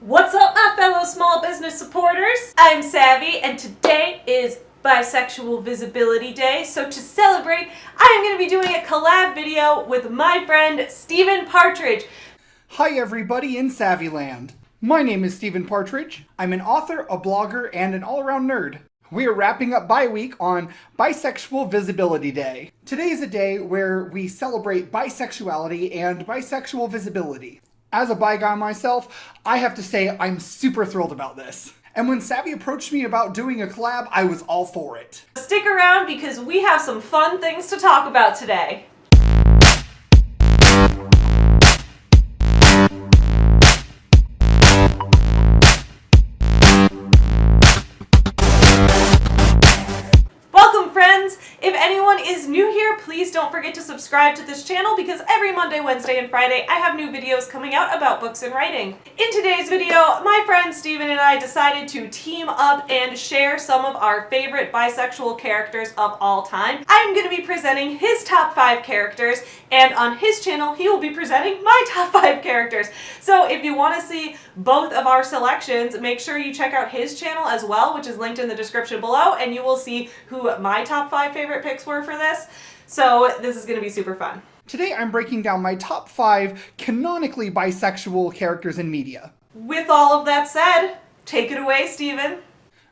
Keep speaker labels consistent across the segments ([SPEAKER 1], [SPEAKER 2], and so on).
[SPEAKER 1] What's up, my fellow small business supporters? I'm Savvy, and today is Bisexual Visibility Day, so to celebrate, I'm going to be doing a collab video with my friend Steven Partridge.
[SPEAKER 2] Hi everybody in Savvyland. My name is Steven Partridge. I'm an author, a blogger, and an all-around nerd. We are wrapping up Bi-Week on Bisexual Visibility Day. Today is a day where we celebrate bisexuality and bisexual visibility. As a bi guy myself, I have to say I'm super thrilled about this. And when Savvy approached me about doing a collab, I was all for it.
[SPEAKER 1] Stick around because we have some fun things to talk about today. Welcome, friends! If anyone is new here, please don't forget to subscribe to this channel because every Monday, Wednesday, and Friday I have new videos coming out about books and writing. In today's video, my friend Steven and I decided to team up and share some of our favorite bisexual characters of all time. I'm going to be presenting his top 5 characters, and on his channel he will be presenting my top 5 characters. So if you want to see both of our selections, make sure you check out his channel as well, which is linked in the description below, and you will see who my top 5 favorite picks were for this. So this is going to be super fun.
[SPEAKER 2] Today I'm breaking down my top 5 canonically bisexual characters in media.
[SPEAKER 1] With all of that said, take it away, Steven.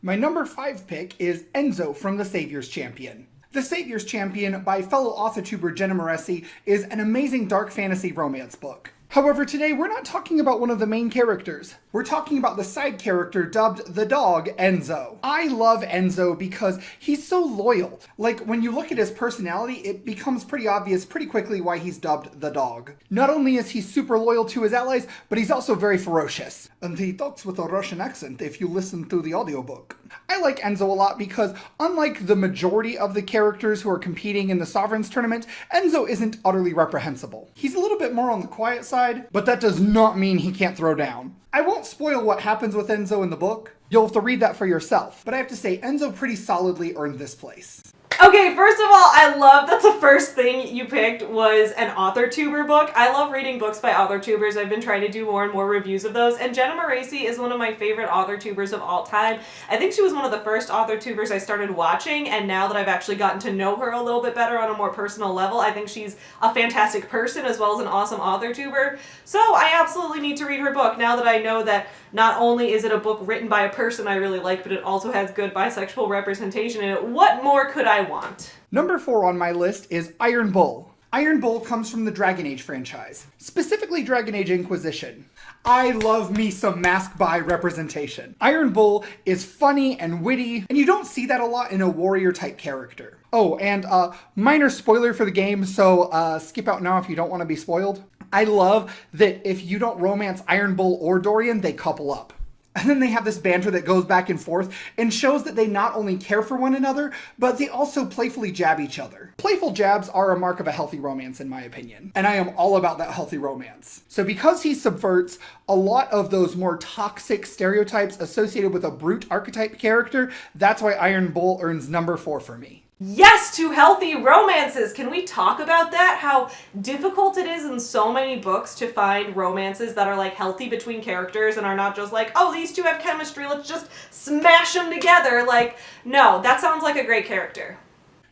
[SPEAKER 2] My number 5 pick is Enzo from The Savior's Champion. The Savior's Champion by fellow authortuber Jenna Moresi is an amazing dark fantasy romance book. However, today we're not talking about one of the main characters. We're talking about the side character dubbed the dog, Enzo. I love Enzo because he's so loyal. Like, when you look at his personality, it becomes pretty obvious pretty quickly why he's dubbed the dog. Not only is he super loyal to his allies, but he's also very ferocious. And he talks with a Russian accent if you listen to the audiobook. I like Enzo a lot because, unlike the majority of the characters who are competing in the Sovereigns tournament, Enzo isn't utterly reprehensible. He's a little bit more on the quiet side, but that does not mean he can't throw down. I won't spoil what happens with Enzo in the book. You'll have to read that for yourself. But I have to say, Enzo pretty solidly earned this place.
[SPEAKER 1] Okay, first of all, I love that the first thing you picked was an authortuber book. I love reading books by authortubers. I've been trying to do more and more reviews of those, and Jenna Moresi is one of my favorite authortubers of all time. I think she was one of the first authortubers I started watching, and now that I've actually gotten to know her a little bit better on a more personal level, I think she's a fantastic person as well as an awesome authortuber. So I absolutely need to read her book now that I know that not only is it a book written by a person I really like, but it also has good bisexual representation in it. What more could I want?
[SPEAKER 2] Number 4 on my list is Iron Bull. Iron Bull comes from the Dragon Age franchise, specifically Dragon Age Inquisition. I love me some mask bi representation. Iron Bull is funny and witty, and you don't see that a lot in a warrior type character. Oh, and minor spoiler for the game, so skip out now if you don't want to be spoiled. I love that if you don't romance Iron Bull or Dorian, they couple up. And then they have this banter that goes back and forth and shows that they not only care for one another, but they also playfully jab each other. Playful jabs are a mark of a healthy romance in my opinion, and I am all about that healthy romance. So because he subverts a lot of those more toxic stereotypes associated with a brute archetype character, that's why Iron Bull earns number 4 for me.
[SPEAKER 1] Yes to healthy romances! Can we talk about that? How difficult it is in so many books to find romances that are like healthy between characters and are not just like, oh, these two have chemistry, let's just smash them together. Like, no, that sounds like a great character.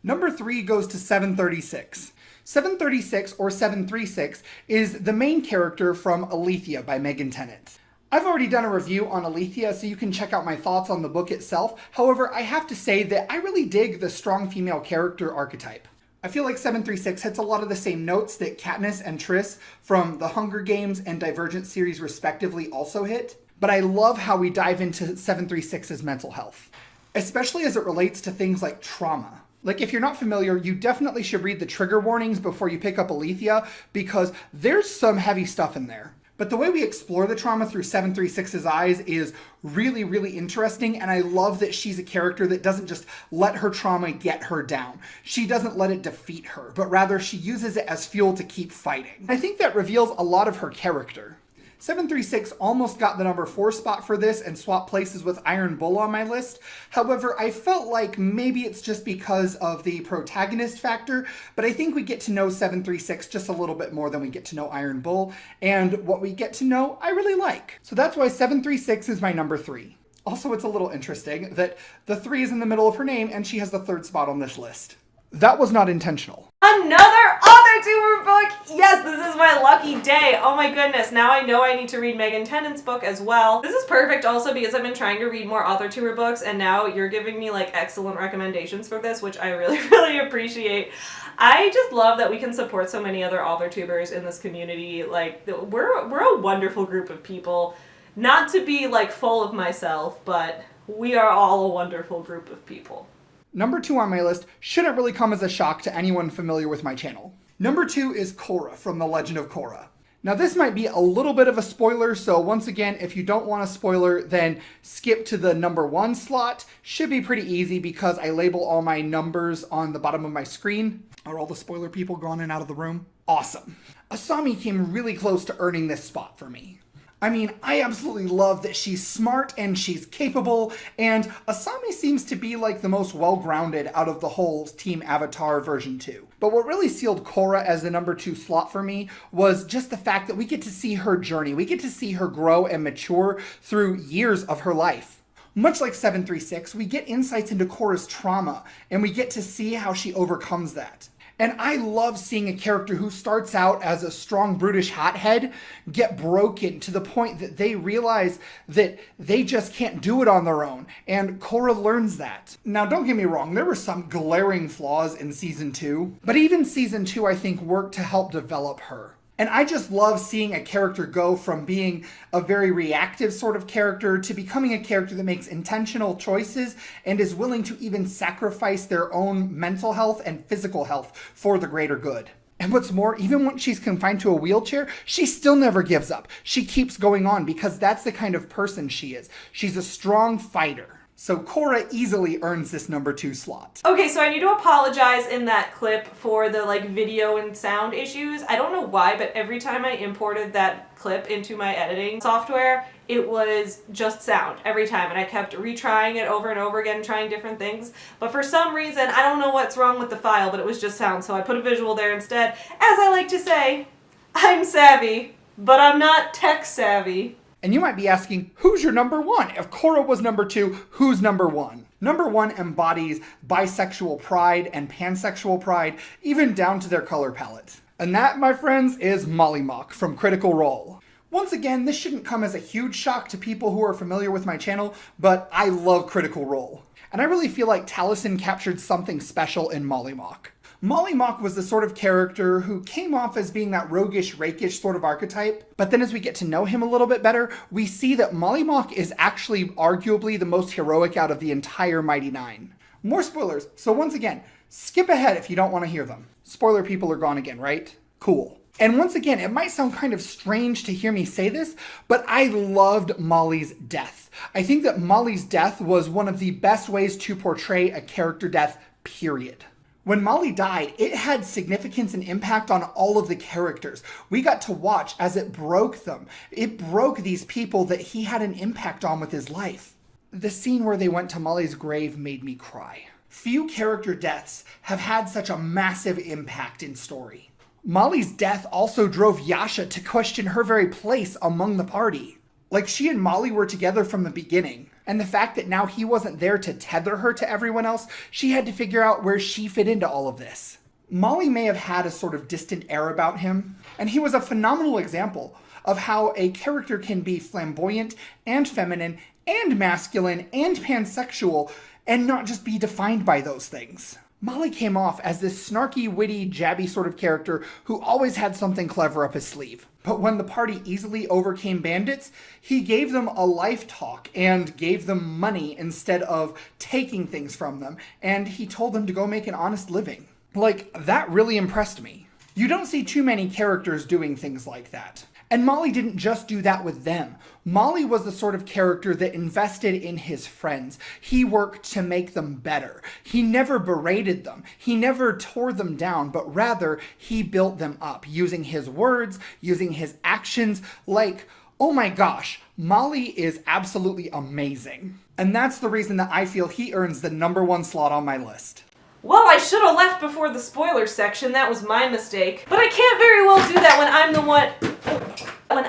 [SPEAKER 2] Number 3 goes to 736. 736 or 736 is the main character from Alethea by Megan Tennant. I've already done a review on Alethea, so you can check out my thoughts on the book itself. However, I have to say that I really dig the strong female character archetype. I feel like 736 hits a lot of the same notes that Katniss and Triss from the Hunger Games and Divergent series respectively also hit, but I love how we dive into 736's mental health, especially as it relates to things like trauma. Like, if you're not familiar, you definitely should read the trigger warnings before you pick up Alethea, because there's some heavy stuff in there. But the way we explore the trauma through 736's eyes is really, really interesting, and I love that she's a character that doesn't just let her trauma get her down. She doesn't let it defeat her, but rather she uses it as fuel to keep fighting. I think that reveals a lot of her character. 736 almost got the number 4 spot for this and swapped places with Iron Bull on my list. However, I felt like maybe it's just because of the protagonist factor, but I think we get to know 736 just a little bit more than we get to know Iron Bull, and what we get to know, I really like. So that's why 736 is my number 3. Also, it's a little interesting that the 3 is in the middle of her name and she has the 3rd spot on this list. That was not intentional.
[SPEAKER 1] Another authortuber book! Yes, this is my lucky day. Oh my goodness, now I know I need to read Megan Tennant's book as well. This is perfect also because I've been trying to read more authortuber books, and now you're giving me like excellent recommendations for this, which I really, really appreciate. I just love that we can support so many other authortubers in this community. Like, we're a wonderful group of people. Not to be like full of myself, but we are all a wonderful group of people.
[SPEAKER 2] Number 2 on my list shouldn't really come as a shock to anyone familiar with my channel. Number 2 is Korra from The Legend of Korra. Now this might be a little bit of a spoiler, so once again, if you don't want a spoiler, then skip to the number 1 slot. Should be pretty easy because I label all my numbers on the bottom of my screen. Are all the spoiler people gone and out of the room? Awesome. Asami came really close to earning this spot for me. I mean, I absolutely love that she's smart and she's capable, and Asami seems to be like the most well-grounded out of the whole Team Avatar version 2. But what really sealed Korra as the number 2 slot for me was just the fact that we get to see her journey. We get to see her grow and mature through years of her life. Much like 736, we get insights into Korra's trauma, and we get to see how she overcomes that. And I love seeing a character who starts out as a strong, brutish hothead get broken to the point that they realize that they just can't do it on their own. And Korra learns that. Now, don't get me wrong, there were some glaring flaws in Season 2, but even Season 2, I think, worked to help develop her. And I just love seeing a character go from being a very reactive sort of character to becoming a character that makes intentional choices and is willing to even sacrifice their own mental health and physical health for the greater good. And what's more, even when she's confined to a wheelchair, she still never gives up. She keeps going on because that's the kind of person she is. She's a strong fighter. So Korra easily earns this number 2 slot.
[SPEAKER 1] Okay, so I need to apologize in that clip for the like video and sound issues. I don't know why, but every time I imported that clip into my editing software, it was just sound every time, and I kept retrying it over and over again, trying different things. But for some reason, I don't know what's wrong with the file, but it was just sound, so I put a visual there instead. As I like to say, I'm savvy, but I'm not tech savvy.
[SPEAKER 2] And you might be asking, who's your number 1? If Korra was number 2, who's number 1? Number 1 embodies bisexual pride and pansexual pride, even down to their color palette. And that, my friends, is Molly Mock from Critical Role. Once again, this shouldn't come as a huge shock to people who are familiar with my channel, but I love Critical Role. And I really feel like Taliesin captured something special in Molly Mock. Molly Mock was the sort of character who came off as being that roguish, rakish sort of archetype, but then as we get to know him a little bit better, we see that Molly Mock is actually arguably the most heroic out of the entire Mighty Nine. More spoilers, so once again, skip ahead if you don't want to hear them. Spoiler people are gone again, right? Cool. And once again, it might sound kind of strange to hear me say this, but I loved Molly's death. I think that Molly's death was one of the best ways to portray a character death, period. When Molly died, it had significance and impact on all of the characters. We got to watch as it broke them. It broke these people that he had an impact on with his life. The scene where they went to Molly's grave made me cry. Few character deaths have had such a massive impact in story. Molly's death also drove Yasha to question her very place among the party. Like, she and Molly were together from the beginning. And the fact that now he wasn't there to tether her to everyone else, she had to figure out where she fit into all of this. Molly may have had a sort of distant air about him, and he was a phenomenal example of how a character can be flamboyant and feminine and masculine and pansexual and not just be defined by those things. Molly came off as this snarky, witty, jabby sort of character who always had something clever up his sleeve. But when the party easily overcame bandits, he gave them a life talk and gave them money instead of taking things from them, and he told them to go make an honest living. Like, that really impressed me. You don't see too many characters doing things like that. And Molly didn't just do that with them. Molly was the sort of character that invested in his friends. He worked to make them better. He never berated them. He never tore them down, but rather he built them up using his words, using his actions. Like, Oh my gosh, Molly is absolutely amazing. And that's the reason that I feel he earns the #1 slot on my list.
[SPEAKER 1] Well, I should have left before the spoiler section. That was my mistake. But I can't very well do that when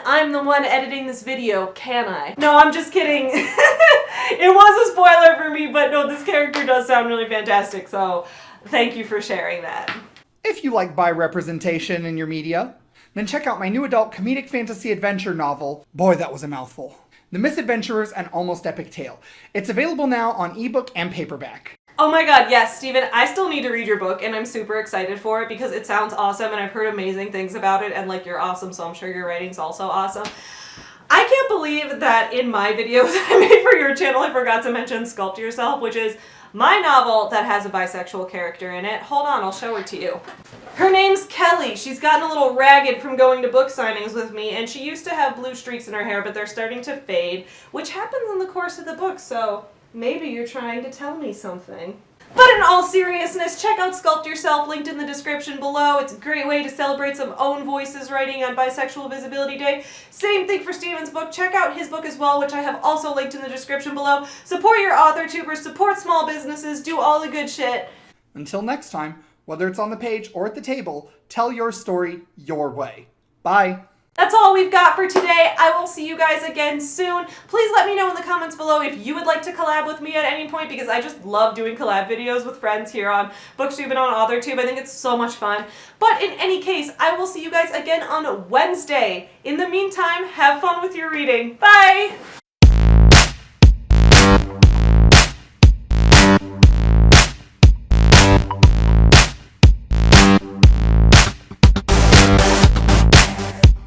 [SPEAKER 1] I'm the one editing this video, can I? No, I'm just kidding. It was a spoiler for me, but no, this character does sound really fantastic, so thank you for sharing that.
[SPEAKER 2] If you like bi-representation in your media, then check out my new adult comedic fantasy adventure novel, boy that was a mouthful, The Misadventurers: An Almost Epic Tale. It's available now on ebook and paperback.
[SPEAKER 1] Oh my god, yes, Steven, I still need to read your book, and I'm super excited for it because it sounds awesome, and I've heard amazing things about it, and like, you're awesome, so I'm sure your writing's also awesome. I can't believe that in my videos I made for your channel, I forgot to mention Sculpt Yourself, which is my novel that has a bisexual character in it. Hold on, I'll show her to you. Her name's Kelly. She's gotten a little ragged from going to book signings with me, and she used to have blue streaks in her hair, but they're starting to fade, which happens in the course of the book, so maybe you're trying to tell me something. But in all seriousness, check out Sculpt Yourself, linked in the description below. It's a great way to celebrate some own voices writing on Bisexual Visibility Day. Same thing for Steven's book. Check out his book as well, which I have also linked in the description below. Support your author-tubers, support small businesses, do all the good shit.
[SPEAKER 2] Until next time, whether it's on the page or at the table, tell your story your way. Bye.
[SPEAKER 1] That's all we've got for today. I will see you guys again soon. Please let me know in the comments below if you would like to collab with me at any point, because I just love doing collab videos with friends here on booktube and on authortube. I think it's so much fun. But in any case, I will see you guys again on Wednesday. In the meantime, have fun with your reading. Bye!